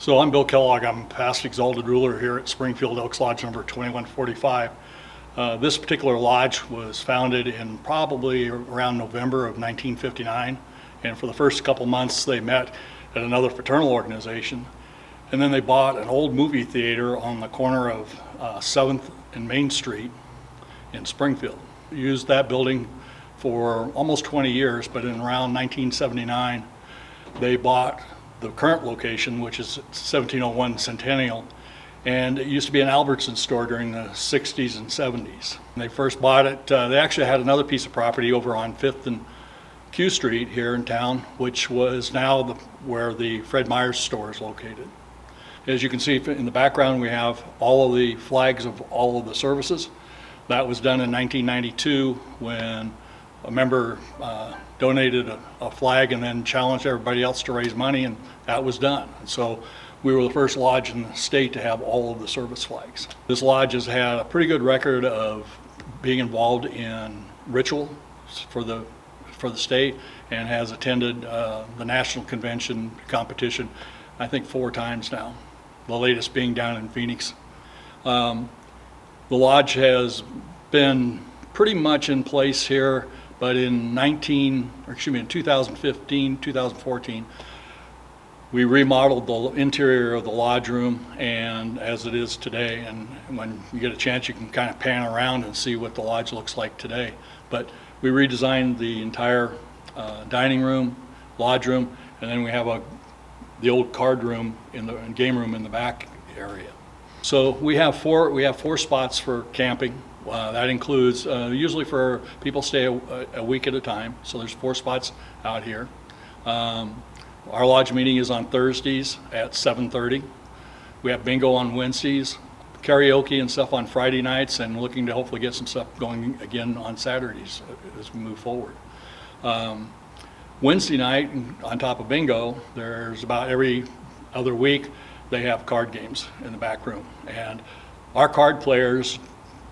So I'm Bill Kellogg. I'm past exalted ruler here at Springfield Elks Lodge number 2145. This particular lodge was founded in probably around November of 1959, and for the first couple months they met at another fraternal organization, and then they bought an old movie theater on the corner of 7th and Main Street in Springfield. Used that building for almost 20 years, but in around 1979 they bought the current location, which is 1701 Centennial, and it used to be an Albertson store during the 60s and 70s. When they first bought it, they actually had another piece of property over on 5th and Q Street here in town, which was now where the Fred Meyer's store is located. As you can see in the background, we have all of the flags of all of the services. That was done in 1992 when a member donated a flag and then challenged everybody else to raise money, and that was done. And so we were the first lodge in the state to have all of the service flags. This lodge has had a pretty good record of being involved in ritual for the state, and has attended the national convention competition, I think 4 times now, the latest being down in Phoenix. The lodge has been pretty much in place here, but in 2015, 2014, we remodeled the interior of the lodge room, and as it is today, and when you get a chance you can kind of pan around and see what the lodge looks like today. But we redesigned the entire dining room, lodge room, and then we have the old card room and game room in the back area. So we have four spots for camping. That includes, usually for people stay a week at a time, so there's 4 spots out here. Our lodge meeting is on Thursdays at 7:30. We have bingo on Wednesdays, karaoke and stuff on Friday nights, and looking to hopefully get some stuff going again on Saturdays as we move forward. Wednesday night, on top of bingo, there's about every other week they have card games in the back room, and our card players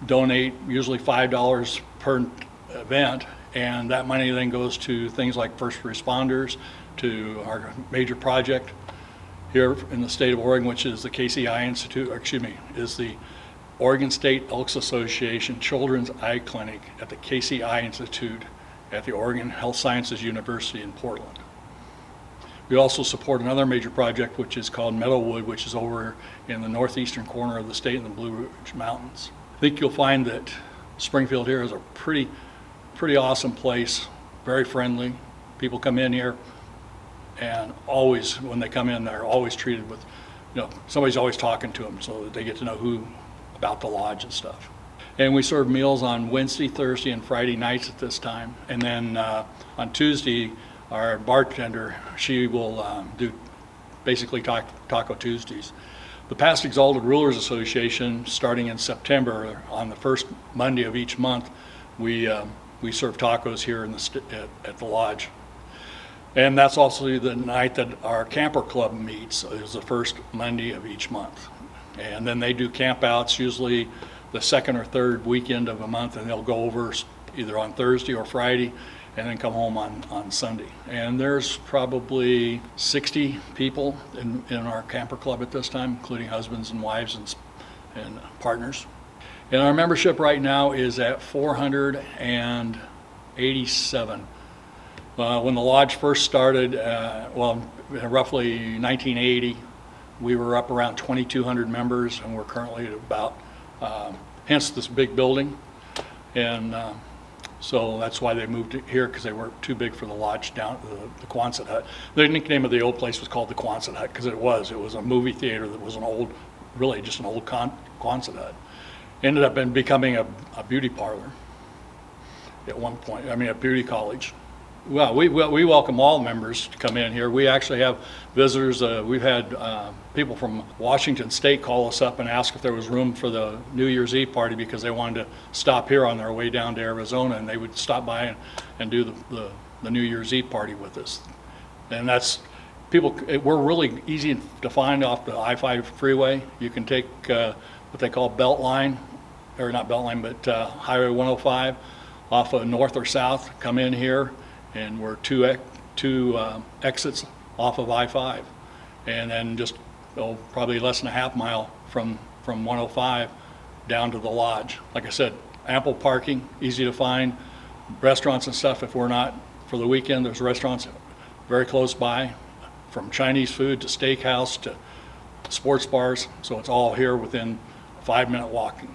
donate usually $5 per event, and that money then goes to things like first responders, to our major project here in the state of Oregon, which is the KCI Institute, is the Oregon State Elks Association Children's Eye Clinic at the KCI Institute at the Oregon Health Sciences University in Portland. We also support another major project, which is called Meadowwood, which is over in the northeastern corner of the state in the Blue Ridge Mountains. I think you'll find that Springfield here is a pretty awesome place, very friendly. People come in here, and always, when they come in, they're always treated with, somebody's always talking to them so that they get to know about the lodge and stuff. And we serve meals on Wednesday, Thursday, and Friday nights at this time. And then on Tuesday, our bartender, she will do basically Taco Tuesdays. The Past Exalted Rulers Association, starting in September, on the first Monday of each month, we serve tacos here at the lodge. And that's also the night that our camper club meets. Is the first Monday of each month. And then they do campouts, usually the second or third weekend of a month, and they'll go over either on Thursday or Friday, and then come home on Sunday. And there's probably 60 people in our camper club at this time, including husbands and wives and partners. And our membership right now is at 487. When the lodge first started, roughly 1980, we were up around 2,200 members, and we're currently at about, hence this big building. And so that's why they moved it here, because they weren't too big for the lodge down at the Quonset Hut. The nickname of the old place was called the Quonset Hut because it was a movie theater that was really just an old Quonset Hut. Ended up becoming a beauty parlor at one point, a beauty college. Well, we welcome all members to come in here. We actually have visitors. We've had people from Washington State call us up and ask if there was room for the New Year's Eve party because they wanted to stop here on their way down to Arizona, and they would stop by and do the New Year's Eve party with us. And that's we're really easy to find off the I-5 freeway. You can take what they call Beltline, or not Beltline, but Highway 105 off of north or south, come in here, and we're two exits off of I-5, and then just probably less than a half mile from 105 down to the lodge. Like I said, ample parking, easy to find, restaurants and stuff. If we're not for the weekend, there's restaurants very close by, from Chinese food to steakhouse to sports bars. So it's all here within a 5-minute walking.